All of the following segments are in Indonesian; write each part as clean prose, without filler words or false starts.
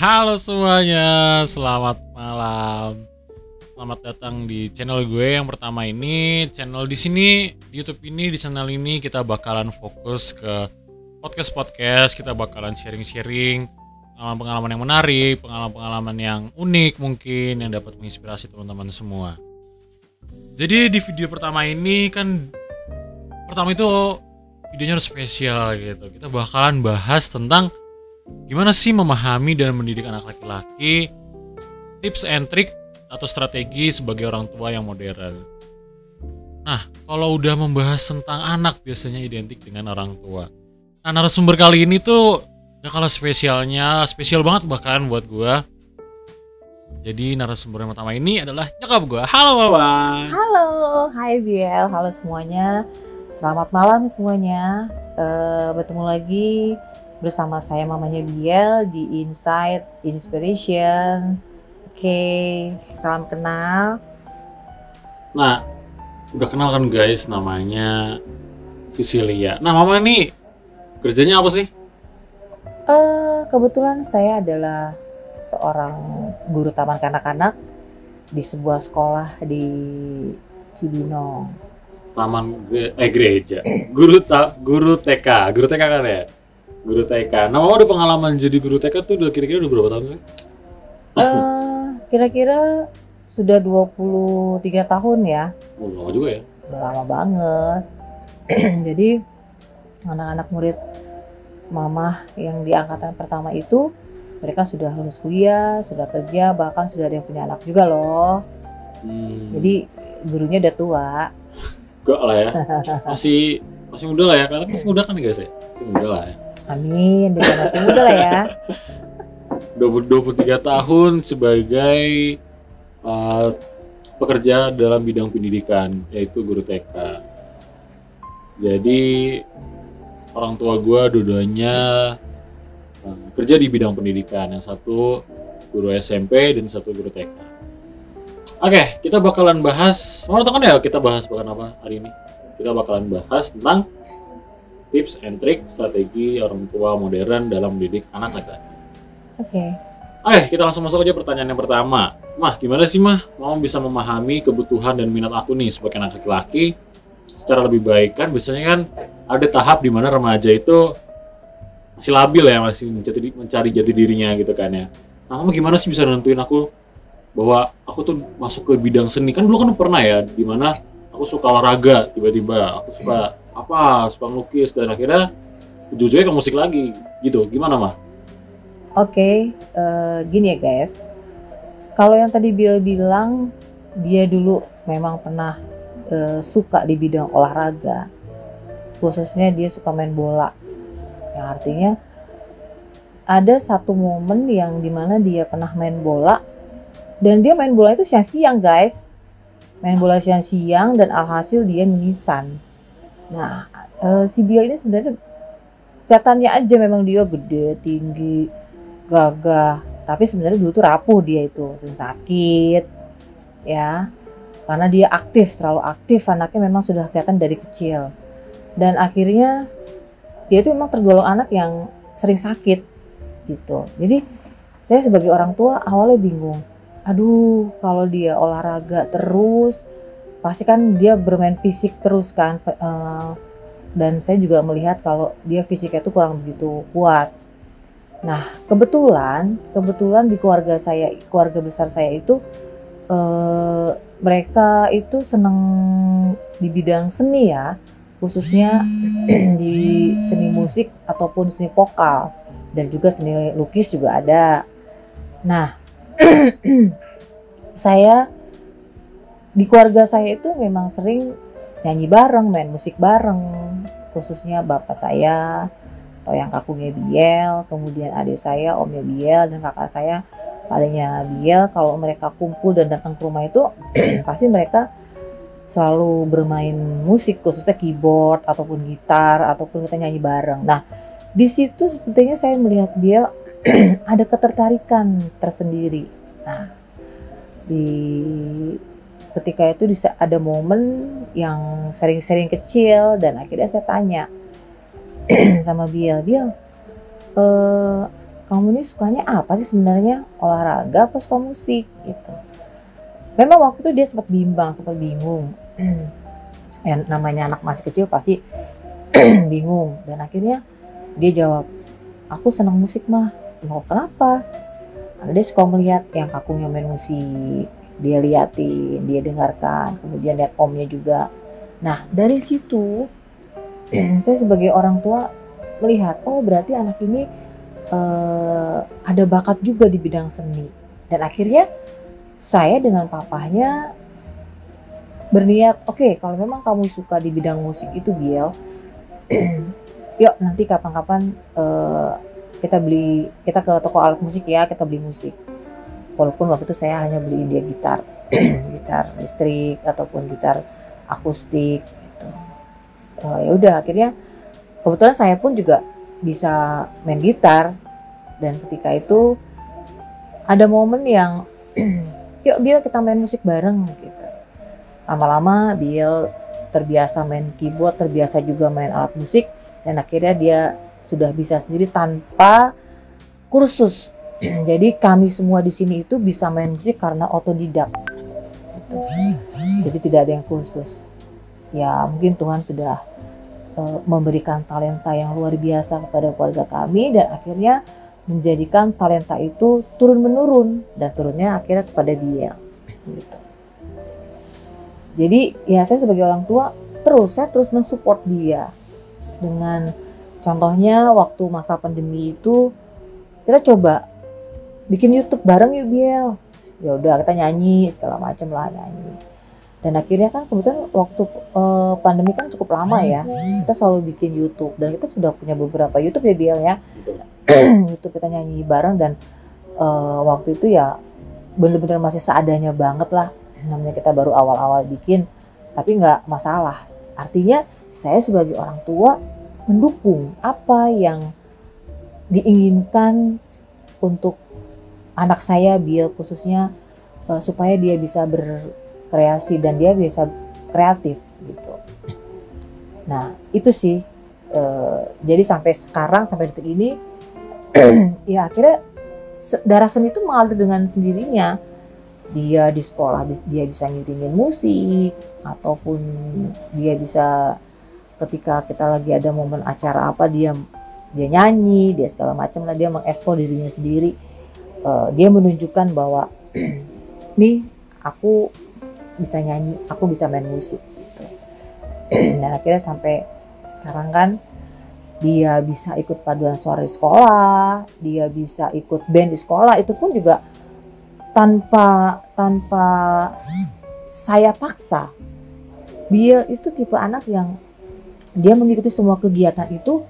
Halo semuanya, selamat malam. Selamat datang di channel gue yang pertama ini. Channel di sini, di YouTube ini, di channel ini kita bakalan fokus ke podcast-podcast. Kita bakalan sharing-sharing pengalaman-pengalaman yang menarik, pengalaman-pengalaman yang unik mungkin yang dapat menginspirasi teman-teman semua. Jadi di video pertama ini itu videonya harus spesial gitu. Kita bakalan bahas tentang gimana sih memahami dan mendidik anak laki-laki, tips and trick atau strategi sebagai orang tua yang modern. Nah, kalau udah membahas tentang anak biasanya identik dengan orang tua. Nah, narasumber kali ini tuh gak kalah spesialnya, spesial banget bahkan buat gua. Jadi narasumber yang pertama ini adalah nyokap gua. Halo Mama. Halo, hai Biel, halo semuanya. Selamat malam semuanya. Bertemu lagi bersama saya mamanya Biel di Insight Inspiration. Oke, salam kenal. Nah, udah kenal kan guys, namanya Cecilia. Nah, Mama ini kerjanya apa sih? Kebetulan saya adalah seorang guru taman kanak-kanak di sebuah sekolah di Cibinong. Gereja. Guru TK kan ya? Guru TK. Nah, Mama udah pengalaman jadi guru TK tuh kira-kira udah berapa tahun sih? Kira-kira sudah 23 tahun ya. Oh, lama juga ya. Udah lama banget. Jadi anak-anak murid Mama yang di angkatan pertama itu mereka sudah lulus kuliah, sudah kerja, bahkan sudah ada yang punya anak juga loh. Jadi gurunya udah tua. Enggak lah ya. Masih muda lah ya. Karena masih muda kan guys ya. Masih muda lah ya. Amin, dia masih muda lah ya. 23 tahun sebagai pekerja dalam bidang pendidikan, yaitu guru TK. Jadi orang tua gue dua-duanya kerja di bidang pendidikan. Yang satu guru SMP dan satu guru TK. Oke, kita bakalan bahas. Mau tahu kan ya kita bahas apa hari ini? Kita bakalan bahas tentang tips and trick strategi orang tua modern dalam mendidik anak laki-laki. Oke, kita langsung masuk aja pertanyaan yang pertama. Mah, gimana sih Mah mau bisa memahami kebutuhan dan minat aku nih sebagai anak laki-laki secara lebih baik? Kan biasanya kan ada tahap di mana remaja itu masih labil ya, masih mencari jati dirinya gitu kan ya. Nah, Mama gimana sih bisa nentuin aku bahwa aku tuh masuk ke bidang seni? Kan dulu kan pernah ya di mana aku suka olahraga, tiba-tiba aku suka suka ngelukis, dan akhirnya ujung-ujungnya ke musik lagi gitu. Gimana Mah? Oke, gini ya guys. Kalau yang tadi Bill bilang dia dulu memang pernah suka di bidang olahraga, khususnya dia suka main bola. Yang artinya ada satu momen yang dimana dia pernah main bola dan dia main bola itu siang-siang guys. Main bola siang-siang dan alhasil dia mimisan. Nah, si Bill ini sebenarnya kelihatannya aja memang dia gede, tinggi, gagah. Tapi sebenarnya dulu tuh rapuh dia itu, sering sakit, ya. Karena dia aktif, terlalu aktif, anaknya memang sudah kelihatan dari kecil. Dan akhirnya dia itu memang tergolong anak yang sering sakit, gitu. Jadi saya sebagai orang tua awalnya bingung. Aduh, kalau dia olahraga terus, pasti kan dia bermain fisik terus kan, dan saya juga melihat kalau dia fisiknya itu kurang begitu kuat. Nah, kebetulan di keluarga besar saya itu mereka itu senang di bidang seni ya, khususnya di seni musik ataupun seni vokal, dan juga seni lukis juga ada. Nah, di keluarga saya itu memang sering nyanyi bareng, main musik bareng, khususnya bapak saya atau yang kakungnya Biel, kemudian adik saya, omnya Biel, dan kakak saya, adiknya Biel. Kalau mereka kumpul dan datang ke rumah itu pasti mereka selalu bermain musik, khususnya keyboard ataupun gitar, ataupun kita nyanyi bareng. Nah, di situ sepertinya saya melihat Biel ada ketertarikan tersendiri. Nah, ketika itu ada momen yang sering-sering kecil, dan akhirnya saya tanya sama Biel, kamu ini sukanya apa sih sebenarnya, olahraga apa suka musik gitu. Memang waktu itu dia sempat bimbang, sempat bingung. Yang namanya anak masih kecil pasti bingung, dan akhirnya dia jawab, aku senang musik mah. Mau kenapa? Karena dia suka melihat yang kakungnya main musik, dia liatin, dia dengarkan, kemudian lihat omnya juga. Nah dari situ saya sebagai orang tua melihat, oh berarti anak ini ada bakat juga di bidang seni. Dan akhirnya saya dengan papahnya berniat, oke, kalau memang kamu suka di bidang musik itu Biel, yuk nanti kapan-kapan kita ke toko alat musik ya, kita beli musik. Walaupun waktu itu saya hanya beliin dia gitar, gitar listrik ataupun gitar akustik gitu. Ya udah, akhirnya kebetulan saya pun juga bisa main gitar, dan ketika itu ada momen yang yuk Bill kita main musik bareng gitu. Lama-lama Bill terbiasa main keyboard, terbiasa juga main alat musik, dan akhirnya dia sudah bisa sendiri tanpa kursus. Jadi kami semua di sini itu bisa main musik karena otodidak gitu. Jadi tidak ada yang kursus. Ya mungkin Tuhan sudah memberikan talenta yang luar biasa kepada keluarga kami, dan akhirnya menjadikan talenta itu turun menurun, dan turunnya akhirnya kepada dia gitu. Jadi ya saya sebagai orang tua saya terus mensupport dia dengan contohnya waktu masa pandemi itu kita coba bikin YouTube bareng yuk Biel. Ya udah kita nyanyi segala macam lah, nyanyi. Dan akhirnya kan kebetulan waktu pandemi kan cukup lama ya, kita selalu bikin YouTube, dan kita sudah punya beberapa YouTube ya Biel ya. YouTube kita nyanyi bareng, dan waktu itu ya bener-bener masih seadanya banget lah. Namanya kita baru awal-awal bikin, tapi nggak masalah. Artinya saya sebagai orang tua mendukung apa yang diinginkan untuk anak saya Biel khususnya, supaya dia bisa berkreasi dan dia bisa kreatif gitu. Nah itu sih, jadi sampai sekarang, sampai detik ini ya akhirnya darah seni itu mengalir dengan sendirinya. Dia di sekolah dia bisa ngiringin musik, ataupun dia bisa ketika kita lagi ada momen acara apa dia nyanyi, dia segala macam lah, dia mengeksplor dirinya sendiri. Dia menunjukkan bahwa nih aku bisa nyanyi, aku bisa main musik gitu. Dan akhirnya sampai sekarang kan dia bisa ikut paduan suara di sekolah, dia bisa ikut band di sekolah, itu pun juga tanpa saya paksa. Biel itu tipe anak yang dia mengikuti semua kegiatan itu.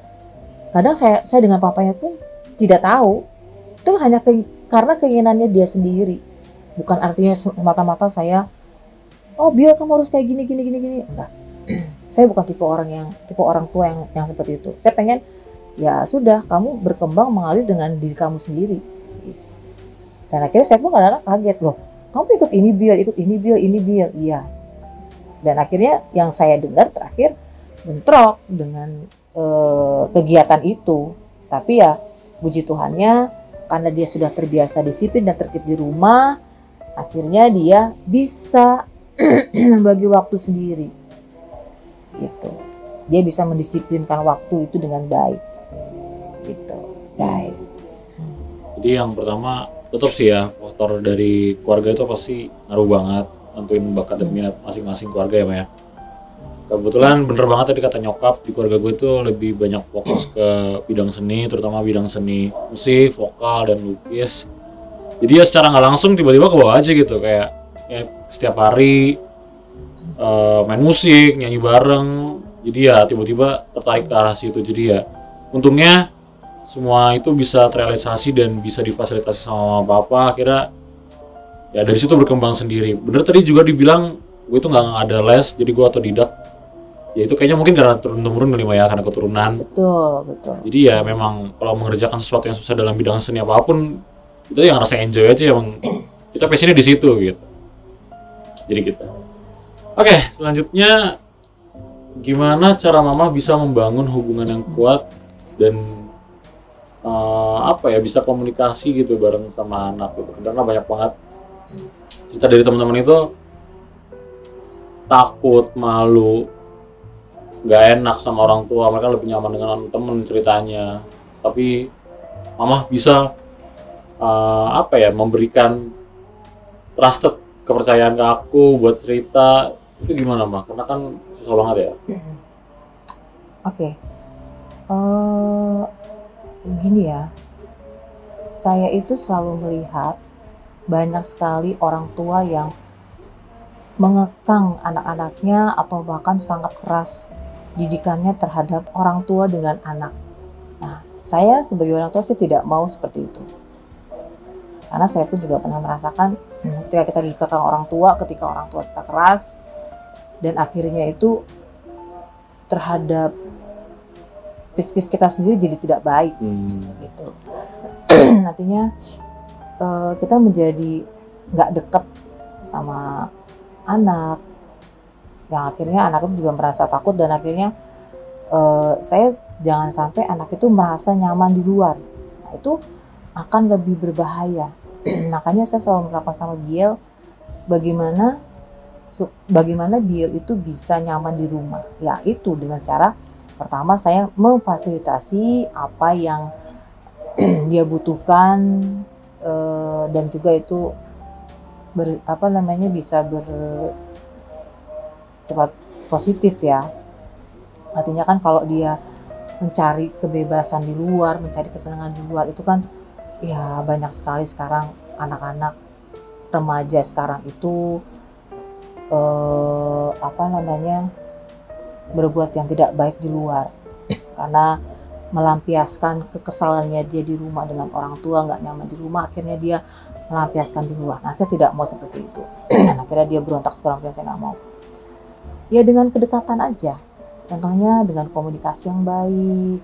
Kadang saya dengan papanya pun tidak tahu. Itu hanya karena keinginannya dia sendiri. Bukan artinya semata-mata saya, oh Biel kamu harus kayak gini. Enggak. Saya bukan tipe orang tua yang seperti itu. Saya pengen ya sudah, kamu berkembang mengalir dengan diri kamu sendiri. Dan akhirnya saya pun kadang-kadang kaget, loh kamu ikut ini Biel, iya. Dan akhirnya yang saya dengar terakhir bentrok dengan kegiatan itu. Tapi ya puji Tuhannya, karena dia sudah terbiasa disiplin dan tertib di rumah, akhirnya dia bisa membagi waktu sendiri gitu. Dia bisa mendisiplinkan waktu itu dengan baik gitu guys. Jadi yang pertama tetap sih ya, faktor dari keluarga itu pasti ngaruh banget, nentuin bakat dan minat masing-masing keluarga ya Mbak ya. Kebetulan bener banget tadi kata nyokap, di keluarga gue itu lebih banyak fokus ke bidang seni, terutama bidang seni musik, vokal, dan lukis. Jadi ya secara nggak langsung tiba-tiba ke bawah aja gitu, kayak ya, setiap hari main musik, nyanyi bareng. Jadi ya tiba-tiba tertarik ke arah situ. Jadi ya untungnya semua itu bisa terrealisasi dan bisa difasilitasi sama papa. Akhirnya ya dari situ berkembang sendiri. Bener tadi juga dibilang gue itu nggak ada les, jadi gue otodidak. Ya itu kayaknya mungkin karena turun-temurun kali ya, karena keturunan. Betul. Jadi ya memang kalau mengerjakan sesuatu yang susah dalam bidang seni apapun, itu yang rasa enjoy aja, emang kita passionnya di situ gitu. Jadi kita. Oke, selanjutnya gimana cara mama bisa membangun hubungan yang kuat dan apa ya, bisa komunikasi gitu bareng sama anak gitu. Karena banyak banget cerita dari teman-teman itu takut, malu, nggak enak sama orang tua, mereka lebih nyaman dengan temen ceritanya. Tapi mama bisa apa ya, memberikan trusted kepercayaan ke aku buat cerita. Itu gimana mah? Karena kan susah banget ya. Oke. Gini ya, saya itu selalu melihat banyak sekali orang tua yang mengekang anak-anaknya atau bahkan sangat keras didikannya terhadap orang tua dengan anak. Nah, saya sebagai orang tua sih tidak mau seperti itu. Karena saya pun juga pernah merasakan ketika kita dikekang orang tua, ketika orang tua kita keras, dan akhirnya itu terhadap psikis kita sendiri jadi tidak baik gitu. Nantinya kita menjadi nggak dekat sama anak, yang akhirnya anak itu juga merasa takut, dan akhirnya saya jangan sampai anak itu merasa nyaman di luar. Nah, itu akan lebih berbahaya. Makanya saya selalu menerapkan sama Biel bagaimana Biel itu bisa nyaman di rumah, yaitu dengan cara pertama saya memfasilitasi apa yang dia butuhkan, dan juga itu bisa bersifat positif ya. Artinya kan kalau dia mencari kebebasan di luar, mencari kesenangan di luar, itu kan ya banyak sekali sekarang anak-anak remaja sekarang itu berbuat yang tidak baik di luar karena melampiaskan kekesalannya dia di rumah dengan orang tua, nggak nyaman di rumah, akhirnya dia melampiaskan di luar. Nah, saya tidak mau seperti itu. Dan akhirnya dia berontak segala macam, saya nggak mau. Ya dengan kedekatan aja, contohnya dengan komunikasi yang baik,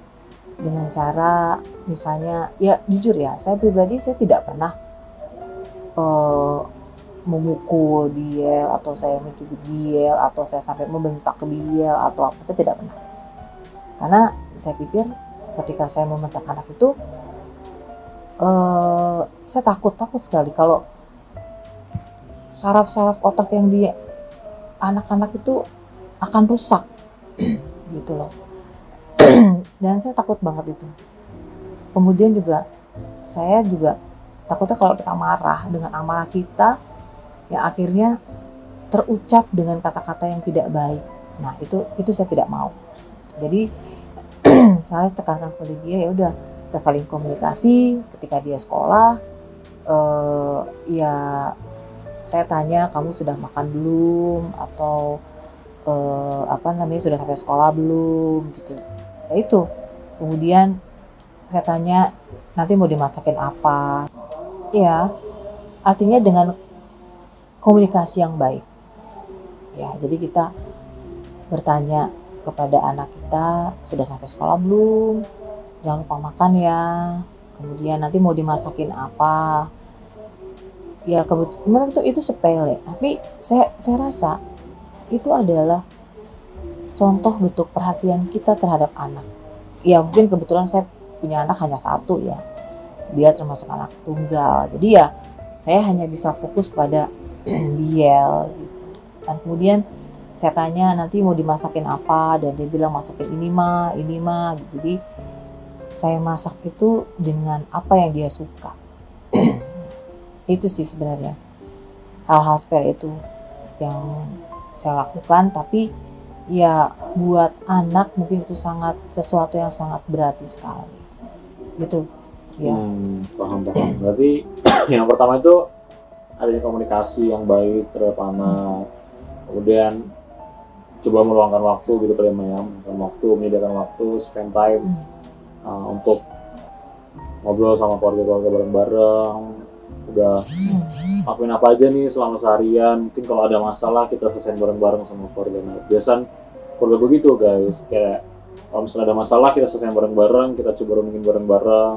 dengan cara misalnya, ya jujur ya, saya pribadi saya tidak pernah memukul Biel, atau saya mencubit Biel, atau saya sampai membentak ke Biel atau apa, saya tidak pernah. Karena saya pikir ketika saya membentak anak itu, saya takut sekali kalau saraf-saraf otak yang di anak-anak itu akan rusak gitu loh. Dan saya takut banget itu. Kemudian juga saya juga takutnya kalau kita marah, dengan amarah kita ya akhirnya terucap dengan kata-kata yang tidak baik. Nah, itu saya tidak mau. Jadi saya tekankan kepada dia, ya udah kita saling komunikasi. Ketika dia sekolah, ya saya tanya, kamu sudah makan belum, atau sudah sampai sekolah belum gitu. Ya itu. Kemudian saya tanya, nanti mau dimasakin apa? Ya, artinya dengan komunikasi yang baik. Ya, jadi kita bertanya kepada anak kita, sudah sampai sekolah belum? Jangan lupa makan ya. Kemudian nanti mau dimasakin apa? Ya memang itu sepele, tapi saya rasa itu adalah contoh bentuk perhatian kita terhadap anak. Ya mungkin kebetulan saya punya anak hanya satu ya, dia termasuk anak tunggal, jadi ya saya hanya bisa fokus pada Biel gitu. Dan kemudian saya tanya, nanti mau dimasakin apa, dan dia bilang masakin ini mah gitu. Jadi saya masak itu dengan apa yang dia suka. Itu sih sebenarnya hal-hal seperti itu yang saya lakukan, tapi ya buat anak mungkin itu sesuatu yang sangat berarti sekali gitu ya. Paham. Berarti yang pertama itu adanya komunikasi yang baik terhadap anak, kemudian coba meluangkan waktu gitu kali ya, menyediakan waktu, spend time untuk ngobrol sama keluarga bareng-bareng. Udah lakuin apa aja nih selama seharian, mungkin kalau ada masalah kita selesaiin bareng-bareng sama keluarga. Nah, biasanya keluarga begitu guys, kayak kalau misalnya ada masalah kita selesaiin bareng-bareng, kita coba runingin bareng-bareng,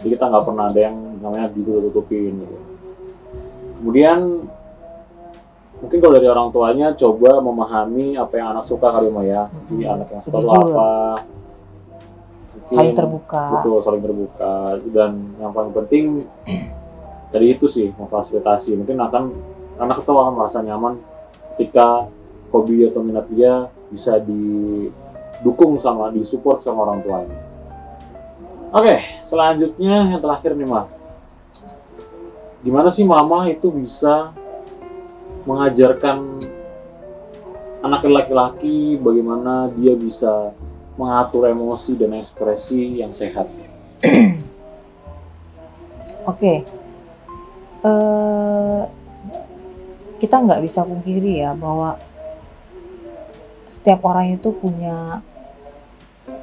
jadi kita nggak pernah ada yang namanya ditutup-tutupin gitu. Kemudian mungkin kalau dari orang tuanya coba memahami apa yang anak suka kali ya, jadi anak yang suka itu apa, mungkin saling terbuka. betul, saling terbuka, dan yang paling penting tadi itu sih, memfasilitasi. Mungkin anak itu akan merasa nyaman ketika hobi atau minat dia bisa didukung sama, disupport sama orang tuanya. Oke, selanjutnya yang terakhir nih, Ma. Gimana sih mama itu bisa mengajarkan anak laki-laki bagaimana dia bisa mengatur emosi dan ekspresi yang sehat? Oke. Kita nggak bisa pungkiri ya bahwa setiap orang itu punya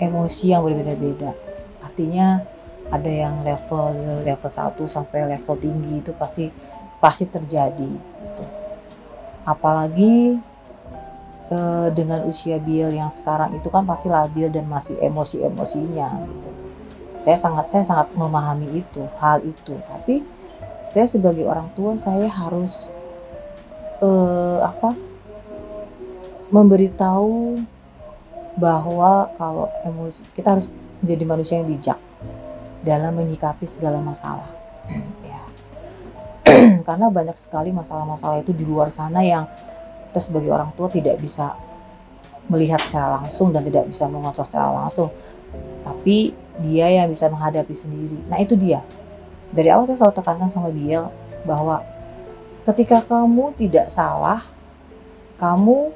emosi yang berbeda-beda. Artinya ada yang level 1 sampai level tinggi itu pasti terjadi gitu. Apalagi dengan usia Biel yang sekarang itu kan pasti labil dan masih emosi-emosinya gitu. Saya sangat memahami hal itu. Tapi saya sebagai orang tua, saya harus memberitahu bahwa kalau emosi, kita harus menjadi manusia yang bijak dalam menyikapi segala masalah. Ya. Karena banyak sekali masalah-masalah itu di luar sana yang kita sebagai orang tua tidak bisa melihat secara langsung dan tidak bisa mengontrol secara langsung. Tapi dia yang bisa menghadapi sendiri. Nah itu dia. Dari awal saya selalu tekankan sama Biel bahwa ketika kamu tidak salah, kamu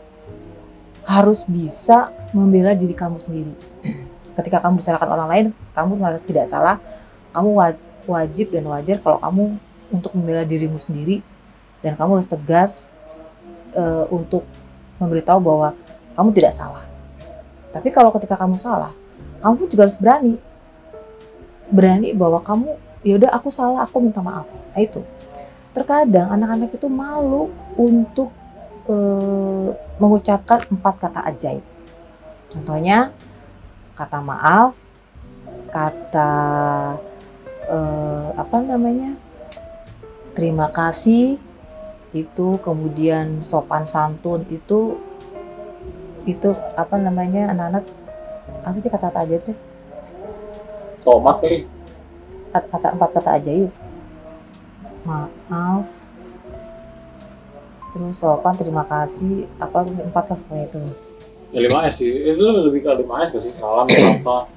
harus bisa membela diri kamu sendiri. Ketika kamu disalahkan orang lain, kamu tidak salah, kamu wajib dan wajar kalau kamu untuk membela dirimu sendiri, dan kamu harus tegas untuk memberitahu bahwa kamu tidak salah. Tapi kalau ketika kamu salah, kamu juga harus berani bahwa kamu, yaudah aku salah, aku minta maaf. Nah itu. Terkadang anak-anak itu malu untuk mengucapkan 4 kata ajaib. Contohnya kata maaf, kata terima kasih, itu kemudian sopan santun, itu anak-anak apa sih kata ajaib tuh? Tomat nih. 4 kata ajaib. Maaf, terus sopan, terima kasih, 4 kayak itu. Ya 5S sih, itu lebih ke 5S gak sih? Salam, apa?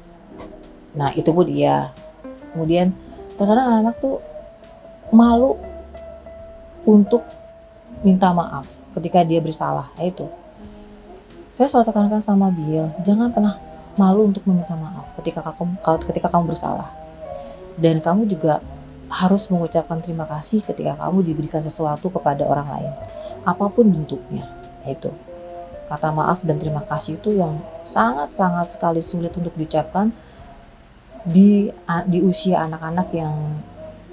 Nah itu pun dia. Kemudian terkadang anak tuh malu untuk minta maaf ketika dia bersalah. Nah, itu saya selalu tekankan sama Biel, jangan pernah malu untuk meminta maaf ketika kamu bersalah. Dan kamu juga harus mengucapkan terima kasih ketika kamu diberikan sesuatu kepada orang lain, apapun bentuknya. Nah, itu kata maaf dan terima kasih itu yang sangat-sangat sekali sulit untuk diucapkan di usia anak-anak yang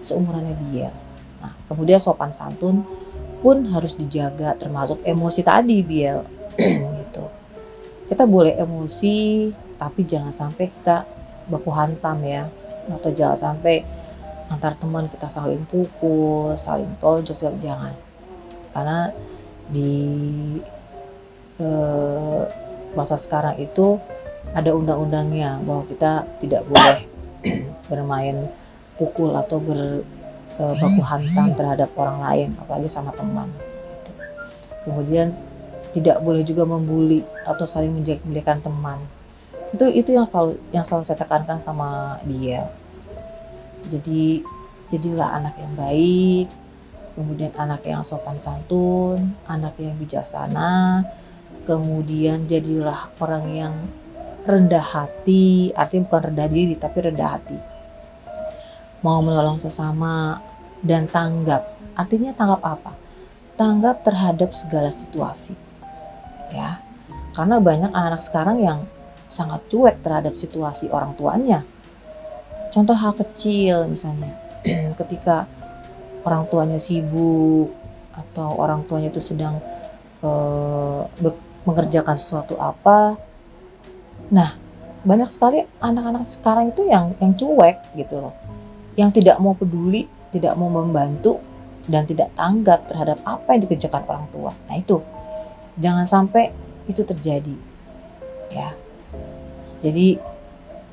seumurannya dia. Nah, kemudian sopan santun pun harus dijaga, termasuk emosi tadi, Biel. Gitu. Kita boleh emosi, tapi jangan sampai kita baku hantam ya, atau jangan sampai antar teman kita saling pukul, saling tonjok, jangan. Karena di masa sekarang itu ada undang-undangnya bahwa kita tidak boleh bermain pukul atau baku hantam terhadap orang lain, apalagi sama teman. Kemudian tidak boleh juga membuli atau saling menjelek-jelekan teman. Itu yang selalu saya tekankan sama dia. Jadi jadilah anak yang baik, kemudian anak yang sopan santun, anak yang bijaksana, kemudian jadilah orang yang rendah hati, artinya bukan rendah diri tapi rendah hati. Mau menolong sesama dan tanggap. Artinya tanggap apa? Tanggap terhadap segala situasi. Ya. Karena banyak anak sekarang yang sangat cuek terhadap situasi orang tuanya. Contoh hal kecil misalnya, ketika orang tuanya sibuk atau orang tuanya itu sedang mengerjakan sesuatu apa. Nah, banyak sekali anak-anak sekarang itu yang cuek gitu loh. Yang tidak mau peduli, tidak mau membantu, dan tidak tanggap terhadap apa yang dikerjakan orang tua. Nah itu, jangan sampai itu terjadi. Ya, jadi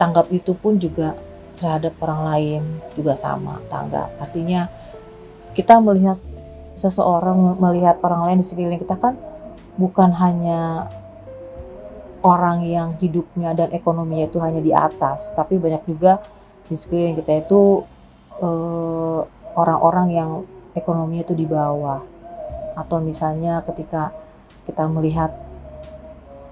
tanggap itu pun juga terhadap orang lain juga sama tanggap. Artinya kita melihat seseorang, melihat orang lain di sekeliling kita kan bukan hanya orang yang hidupnya dan ekonominya itu hanya di atas, tapi banyak juga di sekeliling kita itu orang-orang yang ekonominya itu di bawah. Atau misalnya ketika kita melihat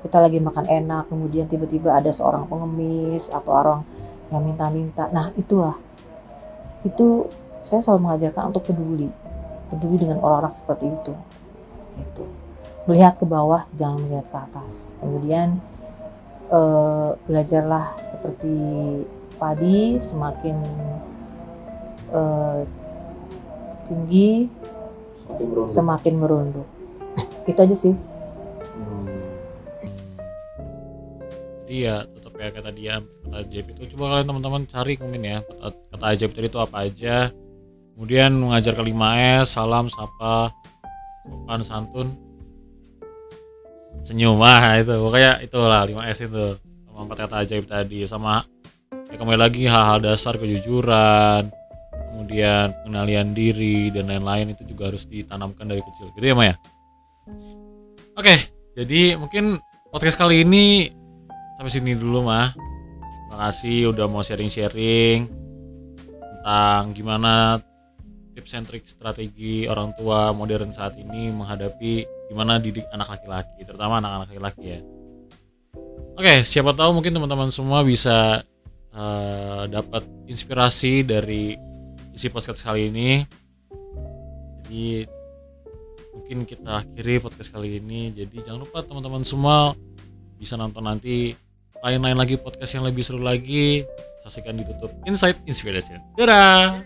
kita lagi makan enak, kemudian tiba-tiba ada seorang pengemis atau orang yang minta-minta. Nah itulah, itu saya selalu mengajarkan untuk peduli dengan orang-orang seperti itu. Itu melihat ke bawah, jangan melihat ke atas. Kemudian belajarlah seperti padi, semakin tinggi semakin merunduk. Itu aja sih. Jadi ya tetap ya kata dia, kata ajaib itu coba kalian teman-teman cari mungkin ya kata ajaib tadi itu apa aja. Kemudian mengajar ke 5S, salam, sapa, sopan, santun, senyum, itu pokoknya itulah 5S itu sama 4 kata ajaib tadi. Sama ya kembali lagi hal-hal dasar, kejujuran, kemudian pengendalian diri dan lain-lain itu juga harus ditanamkan dari kecil gitu ya Maya. Oke, jadi mungkin podcast kali ini sampai sini dulu Mah. Terima kasih udah mau sharing-sharing tentang gimana tips and trik strategi orang tua modern saat ini menghadapi gimana didik anak laki-laki, terutama anak-anak laki-laki ya. Oke, siapa tahu mungkin teman-teman semua bisa dapat inspirasi dari isi podcast kali ini. Jadi mungkin kita akhiri podcast kali ini. Jadi jangan lupa teman-teman semua bisa nonton nanti lain-lain lagi podcast yang lebih seru lagi. Saksikan di YouTube Insight Inspiration. Dadah.